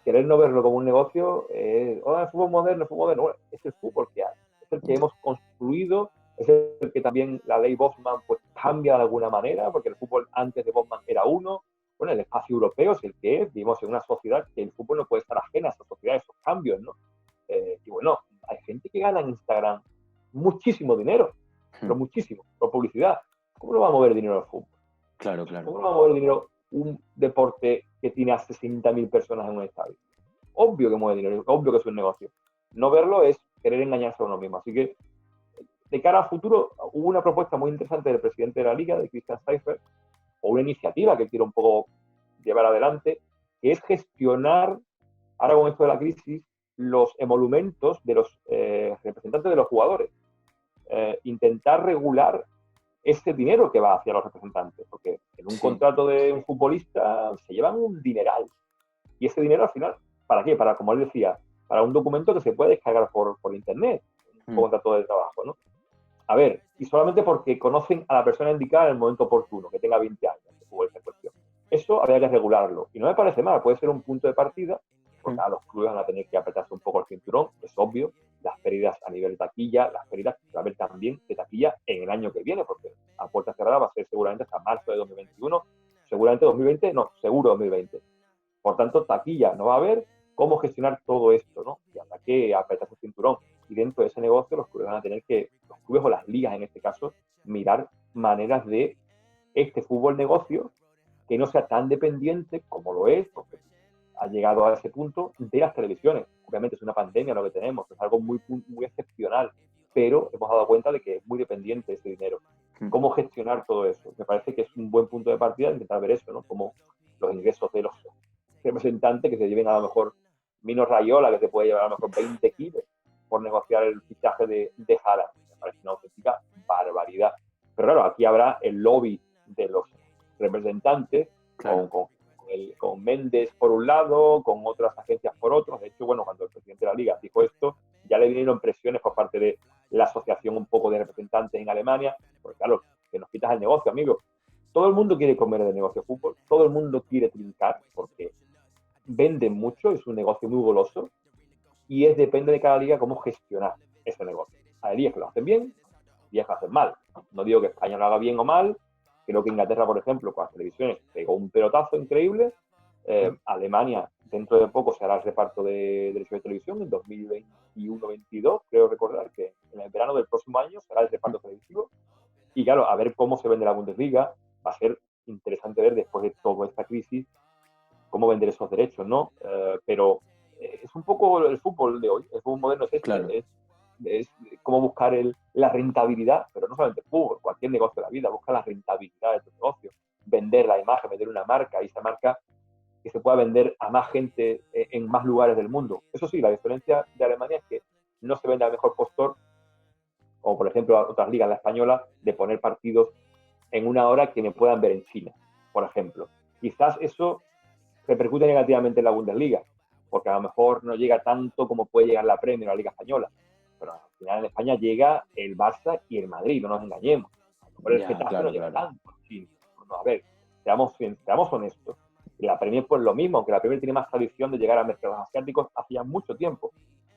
B: querer no verlo como un negocio, el fútbol moderno, bueno, es el fútbol que hay, es el que hemos construido, es el que también la ley Bosman pues cambia de alguna manera, porque el fútbol antes de Bosman era uno, bueno, el espacio europeo es el que es, vivimos en una sociedad que el fútbol no puede estar ajena a esa sociedad, a esos cambios, ¿no? Y bueno, hay gente que gana en Instagram muchísimo dinero, pero muchísimo, por publicidad. ¿Cómo no va a mover dinero el fútbol?
A: Claro, claro.
B: ¿Cómo no va a mover dinero un deporte que tiene a 60.000 personas en un estadio? Obvio que mueve dinero, obvio que es un negocio. No verlo es querer engañarse a uno mismo. Así que, de cara al futuro, hubo una propuesta muy interesante del presidente de la Liga, de Christian Seifert, o una iniciativa que quiere un poco llevar adelante, que es gestionar, ahora con esto de la crisis, los emolumentos de los representantes de los jugadores. Intentar regular ese dinero que va hacia los representantes, porque en un
A: Sí.
B: contrato de un futbolista se llevan un dineral. Y ese dinero al final, ¿para qué? Para, como él decía, para un documento que se puede descargar por internet, un contrato de trabajo, ¿no? A ver, y solamente porque conocen a la persona indicada en el momento oportuno, que tenga 20 años, que jugó esa cuestión. Eso habría que regularlo. Y no me parece mal, puede ser un punto de partida, porque a los clubes van a tener que apretarse un poco el cinturón, es obvio, las pérdidas a nivel de taquilla, las pérdidas que va a haber también de taquilla en el año que viene, porque a puerta cerrada va a ser seguramente hasta marzo de 2021, seguramente 2020, no, seguro 2020. Por tanto, taquilla no va a haber, cómo gestionar todo esto, ¿no? Y habrá que apretarse el cinturón. Y dentro de ese negocio los clubes van a tener que, los clubes o las ligas en este caso, mirar maneras de este fútbol negocio que no sea tan dependiente como lo es, porque ha llegado a ese punto de las televisiones. Obviamente es una pandemia lo que tenemos, es algo muy, muy excepcional, pero hemos dado cuenta de que es muy dependiente ese dinero. ¿Cómo gestionar todo eso? Me parece que es un buen punto de partida intentar ver eso, ¿no? Como los ingresos de los representantes que se lleven a lo mejor Mino Raiola, que se puede llevar a lo mejor 20 kilos por negociar el fichaje de Haaland. Me parece una auténtica barbaridad. Pero claro, aquí habrá el lobby de los representantes
A: Claro.
B: con Méndez por un lado, con otras agencias por otros. De hecho, bueno, cuando el presidente de la Liga dijo esto, ya le vinieron presiones por parte de la asociación un poco de representantes en Alemania, porque claro, que nos quitas el negocio, amigo. Todo el mundo quiere comer de negocio de fútbol, todo el mundo quiere trincar, porque venden mucho, es un negocio muy goloso, y depende de cada liga cómo gestionar ese negocio. Hay ligas que lo hacen bien, ligas que lo hacen mal. No digo que España lo haga bien o mal, creo que Inglaterra, por ejemplo, con las televisiones pegó un pelotazo increíble. Alemania, dentro de poco, se hará el reparto de derechos de televisión en 2021-22, creo recordar que en el verano del próximo año será el reparto televisivo. Y claro, a ver cómo se vende la Bundesliga, va a ser interesante ver después de toda esta crisis cómo vender esos derechos, ¿no? Pero es un poco el fútbol de hoy, el fútbol moderno es
A: Claro.
B: este, es es cómo buscar la rentabilidad, pero no solamente fútbol, cualquier negocio de la vida, busca la rentabilidad de tu negocio, vender la imagen, vender una marca, y esa marca que se pueda vender a más gente en más lugares del mundo. Eso sí, la diferencia de Alemania es que no se vende al mejor postor, como por ejemplo otras ligas, la española, de poner partidos en una hora que me puedan ver en China, por ejemplo. Quizás eso repercute negativamente en la Bundesliga, porque a lo mejor no llega tanto como puede llegar la Premier o la Liga Española. Pero al final en España llega el Barça y el Madrid, no nos engañemos. Por el
A: Ya,
B: Getafe no
A: claro,
B: llega
A: claro.
B: tanto. Sí. No, a ver, seamos honestos. Y la Premier pues lo mismo, aunque la Premier tiene más tradición de llegar a mercados asiáticos hace ya mucho tiempo.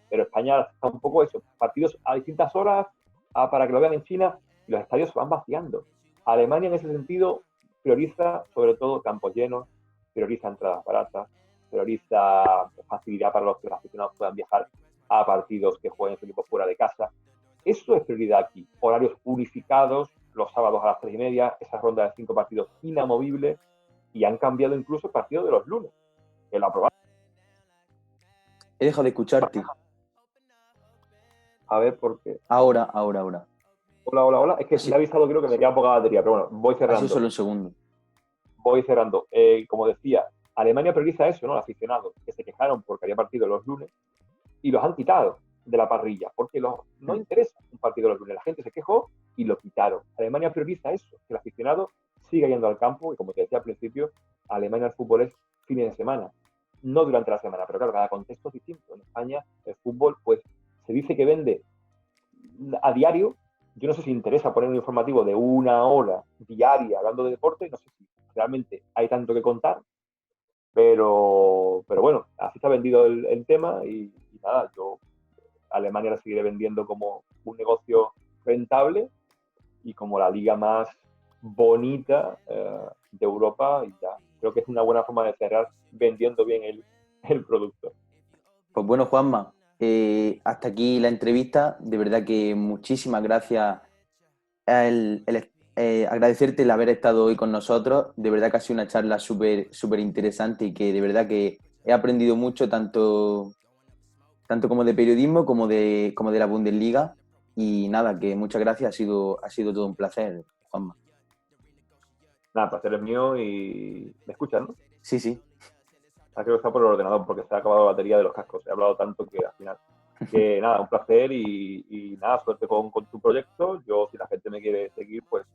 B: Pero España está un poco eso, partidos a distintas horas para que lo vean en China y los estadios se van vaciando. Alemania en ese sentido prioriza sobre todo campos llenos, prioriza entradas baratas, prioriza facilidad para los que los aficionados puedan viajar a partidos que jueguen su equipo fuera de casa. Eso es prioridad aquí. Horarios unificados, los sábados a las 3:30, esa ronda de 5 partidos inamovible, y han cambiado incluso el partido de los lunes, que lo aprobaron.
A: He dejado de escucharte.
B: A ver por qué.
A: Ahora.
B: Hola. Es que le he
A: Sí,
B: avisado, creo que me queda poca batería, pero bueno, voy
A: ha sido
B: cerrando.
A: solo un segundo.
B: Como decía, Alemania prioriza eso, ¿no? El aficionado, que se quejaron porque había partido los lunes y los han quitado de la parrilla, porque no interesa un partido los lunes. La gente se quejó y lo quitaron. Alemania prioriza eso, que el aficionado siga yendo al campo, y como te decía al principio, Alemania el fútbol es fines de semana, no durante la semana, pero claro, cada contexto es distinto. En España el fútbol, pues, se dice que vende a diario. Yo no sé si interesa poner un informativo de 1 hora diaria hablando de deporte, no sé si realmente hay tanto que contar, pero bueno, así está vendido el tema y nada, yo Alemania la seguiré vendiendo como un negocio rentable y como la liga más bonita de Europa, y ya creo que es una buena forma de cerrar vendiendo bien el producto.
A: Pues bueno, Juanma, hasta aquí la entrevista. De verdad que muchísimas gracias. Agradecerte el haber estado hoy con nosotros. De verdad que ha sido una charla súper interesante y que de verdad que he aprendido mucho, tanto como de periodismo como de la Bundesliga. Y nada, que muchas gracias. Ha sido todo un placer, Juanma.
B: Nada, el placer es mío y me escuchan, ¿no?
A: Sí, sí.
B: Creo que está por el ordenador porque se ha acabado la batería de los cascos. He hablado tanto que al final. Que nada, un placer y nada, suerte con tu proyecto. Yo, si la gente me quiere seguir, pues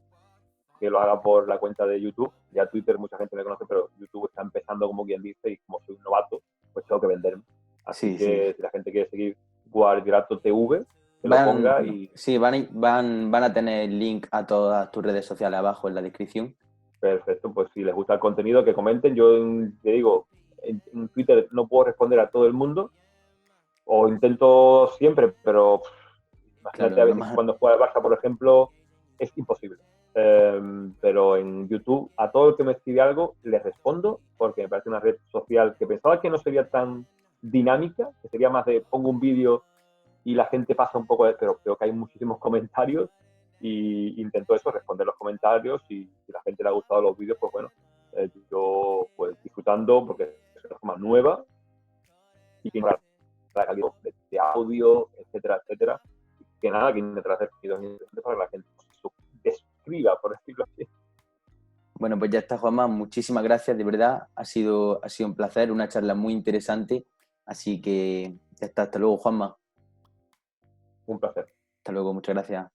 B: que lo haga por la cuenta de YouTube. Ya Twitter mucha gente me conoce, pero YouTube está empezando, como quien dice, y como soy un novato, pues tengo que venderme. Así
A: Sí, sí.
B: que si la gente quiere seguir Guardiolato TV, que lo
A: Van,
B: ponga y
A: sí, van a tener link a todas tus redes sociales abajo en la descripción.
B: perfecto. Pues si les gusta el contenido, que comenten. Yo te digo, en Twitter no puedo responder a todo el mundo, o intento siempre, pero imagínate
A: Claro,
B: a
A: lo
B: veces
A: más,
B: cuando juega el Barça, por ejemplo, es imposible. Pero en YouTube, a todo el que me escribe algo, le respondo, porque me parece una red social que pensaba que no sería tan dinámica, que sería más de pongo un vídeo y la gente pasa un poco de, pero creo que hay muchísimos comentarios y intento eso, responder los comentarios, y si la gente le ha gustado los vídeos, pues bueno, yo pues disfrutando porque es una forma nueva y que la calidad de audio, etcétera, etcétera. Que nada, que intentar hacer contenidos interesantes para que la gente describa, por decirlo así.
A: bueno, pues ya está, Juanma. Muchísimas gracias, de verdad. Ha sido un placer, una charla muy interesante. Así que ya está, hasta luego, Juanma.
B: Un placer.
A: Hasta luego, muchas gracias.